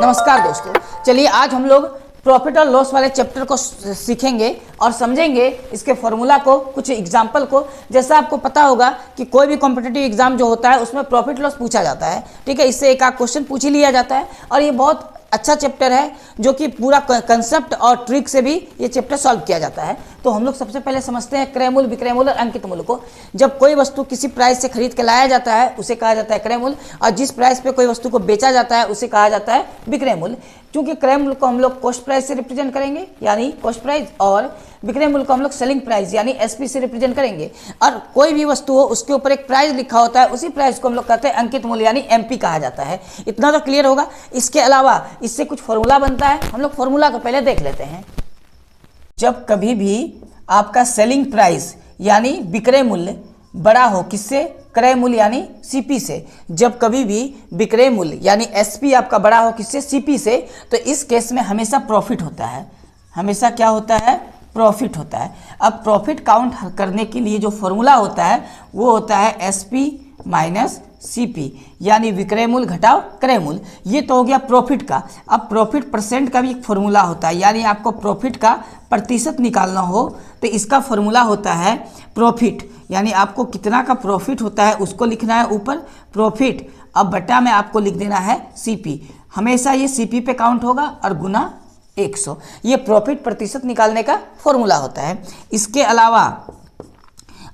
नमस्कार दोस्तों, चलिए आज हम लोग प्रॉफिट और लॉस वाले चैप्टर को सीखेंगे और समझेंगे इसके फॉर्मूला को, कुछ एग्जाम्पल को। जैसा आपको पता होगा कि कोई भी कॉम्पिटिटिव एग्जाम जो होता है उसमें प्रॉफिट लॉस पूछा जाता है, ठीक है। इससे एक आध क्वेश्चन पूछ ही लिया जाता है और ये बहुत अच्छा चैप्टर है जो कि पूरा कंसेप्ट और ट्रिक से भी ये चैप्टर सॉल्व किया जाता है। तो हम लोग सबसे पहले समझते हैं क्रय मूल्य, विक्रय मूल्य और अंकित मूल्य को। जब कोई वस्तु किसी प्राइस से खरीद के लाया जाता है उसे कहा जाता है क्रय मूल्य, और जिस प्राइस पे कोई वस्तु को बेचा जाता है उसे कहा जाता है विक्रय मूल्य। क्योंकि क्रय मूल्य को हम लोग कॉस्ट प्राइस से रिप्रेजेंट करेंगे यानी कॉस्ट प्राइस, और विक्रय मूल्य को हम लोग सेलिंग प्राइस यानी एसपी से रिप्रेजेंट करेंगे। और कोई भी वस्तु हो उसके ऊपर एक प्राइस लिखा होता है, उसी प्राइस को हम लोग कहते हैं अंकित मूल्य यानी एमपी कहा जाता है। इतना तो क्लियर होगा। इसके अलावा इससे कुछ फॉर्मूला बनता है, हम लोग फॉर्मूला को पहले देख लेते हैं। जब कभी भी आपका सेलिंग प्राइस यानी विक्रय मूल्य बड़ा हो किससे, क्रय मूल्य यानी सीपी से। जब कभी भी विक्रय मूल्य यानी एसपी आपका बड़ा हो किससे, सीपी से, तो इस केस में हमेशा प्रॉफिट होता है। हमेशा क्या होता है, प्रॉफिट होता है। अब प्रॉफिट काउंट करने के लिए जो फॉर्मूला होता है वो होता है एसपी माइनस सीपी यानी विक्रय मूल्य घटाओ क्रय मूल्य। ये तो हो गया प्रॉफिट का। अब प्रॉफिट परसेंट का भी एक फॉर्मूला होता है, यानी आपको प्रॉफिट का प्रतिशत निकालना हो तो इसका फॉर्मूला होता है प्रॉफिट, यानी आपको कितना का प्रॉफिट होता है उसको लिखना है ऊपर प्रॉफिट, अब बटा में आपको लिख देना है सीपी। हमेशा ये सीपी पे काउंट होगा और गुना 100। ये प्रॉफिट प्रतिशत निकालने का फॉर्मूला होता है। इसके अलावा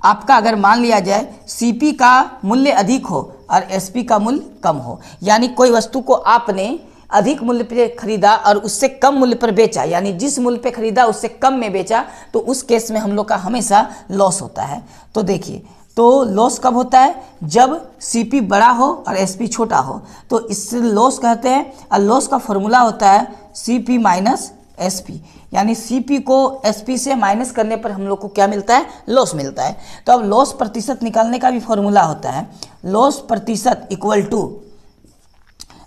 आपका अगर मान लिया जाए सीपी का मूल्य अधिक हो और एसपी का मूल्य कम हो, यानी कोई वस्तु को आपने अधिक मूल्य पे खरीदा और उससे कम मूल्य पर बेचा, यानी जिस मूल्य पे खरीदा उससे कम में बेचा, तो उस केस में हम लोग का हमेशा लॉस होता है। तो देखिए, तो लॉस कब होता है, जब सीपी बड़ा हो और एसपी छोटा हो, तो इससे लॉस कहते हैं। और लॉस का फॉर्मूला होता है सीपी माइनस एसपी, यानी सीपी को एसपी से माइनस करने पर हम लोग को क्या मिलता है, लॉस मिलता है। तो अब लॉस प्रतिशत निकालने का भी फॉर्मूला होता है लॉस प्रतिशत इक्वल टू,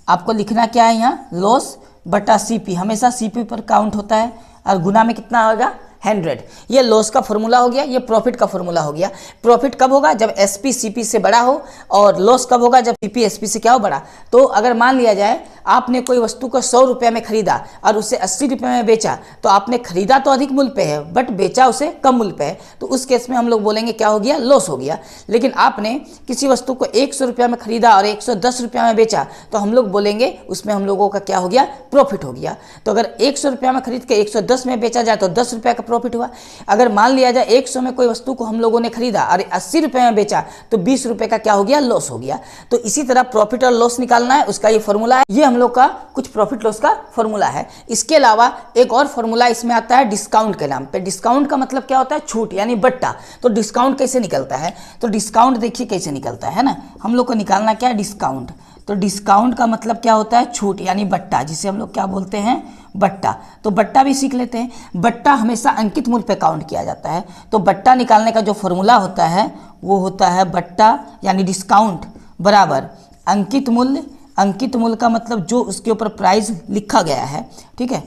आपको लिखना क्या है यहाँ, लॉस बटा सीपी। हमेशा सीपी पर काउंट होता है और गुना में कितना होगा, 100। ये लॉस का फॉर्मूला हो गया, ये प्रॉफिट का फॉर्मूला हो गया। प्रॉफिट कब होगा, जब एसपी सीपी से बड़ा हो, और लॉस कब होगा, जब सीपी एसपी से क्या हो, बड़ा। तो अगर मान लिया जाए आपने कोई वस्तु को 100 रुपये में खरीदा और उसे 80 रुपये में बेचा, तो आपने खरीदा तो अधिक मूल्य पे है बट बेचा उसे कम मूल्य पे है, तो उस केस में हम लोग बोलेंगे क्या हो गया, लॉस हो गया। लेकिन आपने किसी वस्तु को 100 रुपये में खरीदा और 110 रुपये में बेचा, तो हम लोग बोलेंगे उसमें हम लोगों का क्या हो गया, प्रॉफिट हो गया। तो अगर 100 रुपये में खरीद के 110 में बेचा जाए तो 10 रुपये का प्रॉफिट हुआ। अगर मान लिया जाए 100 में कोई वस्तु को हम लोगों ने खरीदा और 80 रुपये में बेचा, तो 20 रुपये का क्या हो गया, लॉस हो गया। तो इसी तरह प्रॉफिट और लॉस निकालना है, उसका ये फॉर्मूला है। ये हम लोग का कुछ प्रॉफिट लॉस का फॉर्मूला है। इसके अलावा एक और फॉर्मूला इसमें आता है डिस्काउंट के नाम पे। डिस्काउंट का मतलब क्या होता है, छूट यानी बट्टा। तो डिस्काउंट कैसे निकलता है, तो डिस्काउंट देखिए कैसे निकलता है ना, हम लोग को निकालना क्या है, डिस्काउंट। तो डिस्काउंट का मतलब क्या होता है, छूट यानी बट्टा, जिसे हम लोग क्या बोलते हैं, बट्टा। तो बट्टा भी सीख लेते हैं। बट्टा हमेशा अंकित मूल्य पे काउंट किया जाता है। तो बट्टा निकालने का जो फॉर्मूला होता है वो होता है बट्टा यानी डिस्काउंट बराबर अंकित मूल्य। अंकित मूल्य का मतलब जो उसके ऊपर प्राइस लिखा गया है, ठीक है।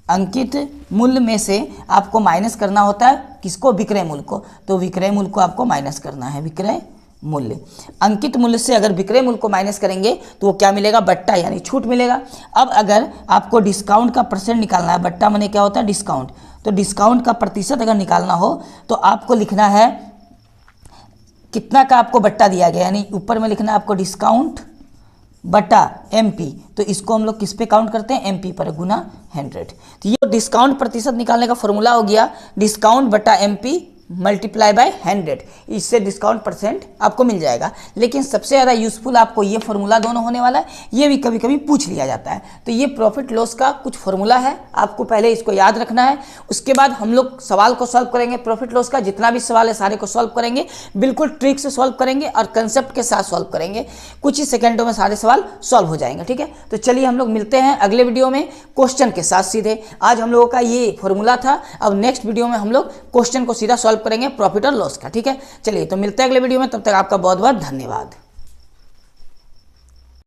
अंकित मूल्य में से आपको माइनस करना होता है किसको, विक्रय मूल्य को। तो विक्रय मूल्य को आपको माइनस करना है, विक्रय मूल्य। अंकित मूल्य से अगर विक्रय मूल्य को माइनस करेंगे तो वो क्या मिलेगा, बट्टा यानी छूट मिलेगा। अब अगर आपको डिस्काउंट का परसेंट निकालना है, बट्टा माने क्या होता है, डिस्काउंट। तो डिस्काउंट का प्रतिशत अगर निकालना हो तो आपको लिखना है कितना का आपको बट्टा दिया गया, यानी ऊपर में लिखना है आपको डिस्काउंट बटा एमपी। तो इसको हम लोग किस पे काउंट करते हैं, एमपी पर, गुना 100। तो ये डिस्काउंट प्रतिशत निकालने का फॉर्मूला हो गया डिस्काउंट बटा एमपी मल्टीप्लाई बाय 100। इससे डिस्काउंट परसेंट आपको मिल जाएगा। लेकिन सबसे ज़्यादा यूजफुल आपको ये फॉर्मूला दोनों होने वाला है, ये भी कभी कभी पूछ लिया जाता है। तो ये प्रॉफिट लॉस का कुछ फॉर्मूला है, आपको पहले इसको याद रखना है। उसके बाद हम लोग सवाल को सॉल्व करेंगे, प्रॉफिट लॉस का जितना भी सवाल है सारे को सॉल्व करेंगे, बिल्कुल ट्रिक से सॉल्व करेंगे और कंसेप्ट के साथ सॉल्व करेंगे। कुछ ही सेकेंडों में सारे सवाल सॉल्व हो जाएंगे, ठीक है। तो चलिए हम लोग मिलते हैं अगले वीडियो में क्वेश्चन के साथ सीधे। आज हम लोगों का ये फॉर्मूला था, अब नेक्स्ट वीडियो में हम लोग क्वेश्चन को सीधा सॉल्व करेंगे प्रॉफिट और लॉस का, ठीक है। चलिए तो मिलते हैं अगले वीडियो में, तब तक आपका बहुत बहुत धन्यवाद।